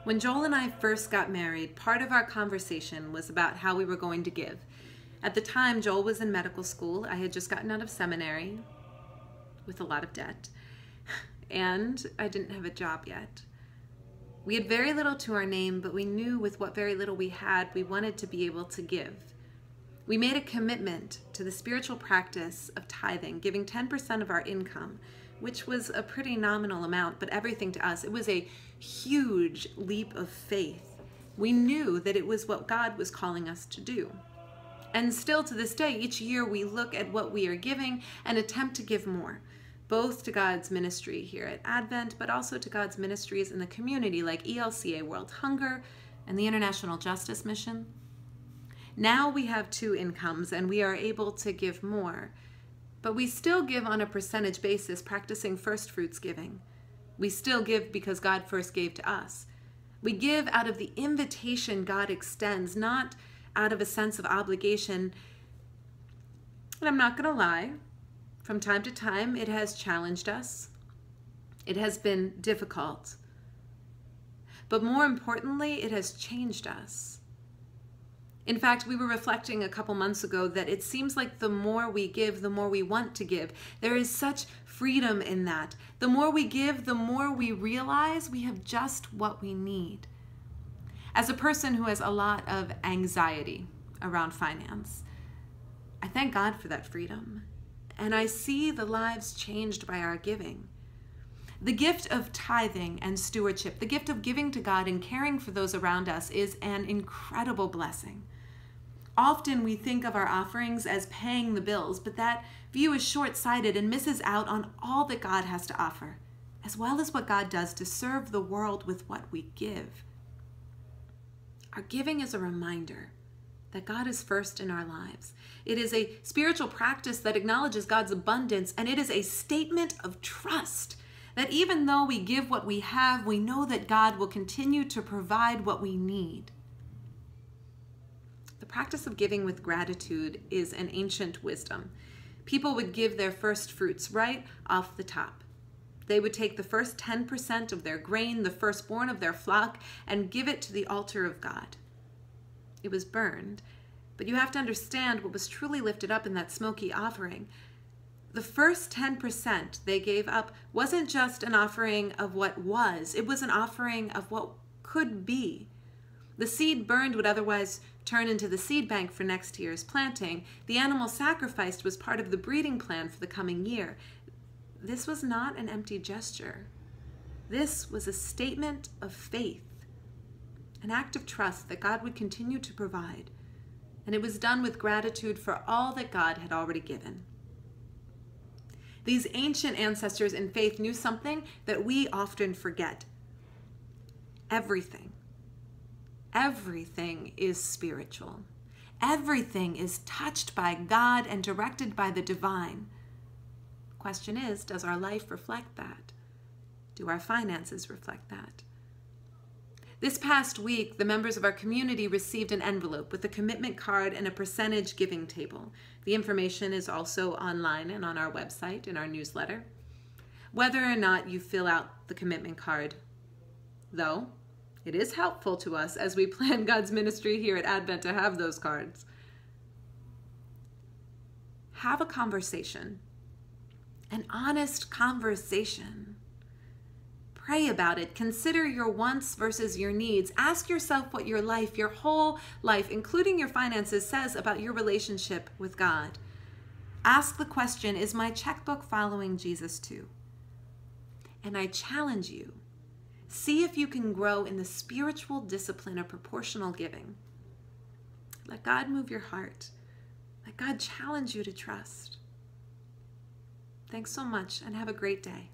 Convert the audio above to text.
When Joel and I first got married, part of our conversation was about how we were going to give. At the time, Joel was in medical school. I had just gotten out of seminary with a lot of debt, and I didn't have a job yet. We had very little to our name, but we knew with what very little we had, we wanted to be able to give. We made a commitment to the spiritual practice of tithing, giving 10% of our income, which was a pretty nominal amount, but everything to us. It was a huge leap of faith. We knew that it was what God was calling us to do. And still to this day, each year we look at what we are giving and attempt to give more, both to God's ministry here at Advent, but also to God's ministries in the community like ELCA World Hunger and the International Justice Mission. Now we have 2 incomes and we are able to give more, but we still give on a percentage basis, practicing first fruits giving. We still give because God first gave to us. We give out of the invitation God extends, not out of a sense of obligation. And I'm not going to lie, from time to time it has challenged us. It has been difficult. But more importantly, it has changed us. In fact, we were reflecting a couple months ago that it seems like the more we give, the more we want to give. There is such freedom in that. The more we give, the more we realize we have just what we need. As a person who has a lot of anxiety around finance, I thank God for that freedom. And I see the lives changed by our giving. The gift of tithing and stewardship, the gift of giving to God and caring for those around us, is an incredible blessing. Often we think of our offerings as paying the bills, but that view is short-sighted and misses out on all that God has to offer, as well as what God does to serve the world with what we give. Our giving is a reminder that God is first in our lives. It is a spiritual practice that acknowledges God's abundance, and it is a statement of trust that even though we give what we have, we know that God will continue to provide what we need. The practice of giving with gratitude is an ancient wisdom. People would give their first fruits right off the top. They would take the first 10% of their grain, the firstborn of their flock, and give it to the altar of God. It was burned, but you have to understand what was truly lifted up in that smoky offering. The first 10% they gave up wasn't just an offering of what was, it was an offering of what could be. The seed burned would otherwise turn into the seed bank for next year's planting. The animal sacrificed was part of the breeding plan for the coming year. This was not an empty gesture. This was a statement of faith, an act of trust that God would continue to provide. And it was done with gratitude for all that God had already given. These ancient ancestors in faith knew something that we often forget. Everything is spiritual. Everything is touched by God and directed by the divine. Question is, does our life reflect that? Do our finances reflect that? This past week, the members of our community received an envelope with a commitment card and a percentage giving table. The information is also online and on our website in our newsletter. Whether or not you fill out the commitment card, though, it is helpful to us as we plan God's ministry here at Advent to have those cards. Have a conversation, an honest conversation. Pray about it. Consider your wants versus your needs. Ask yourself what your life, your whole life, including your finances, says about your relationship with God. Ask the question, is my checkbook following Jesus too? And I challenge you, see if you can grow in the spiritual discipline of proportional giving. Let God move your heart. Let God challenge you to trust. Thanks so much and have a great day.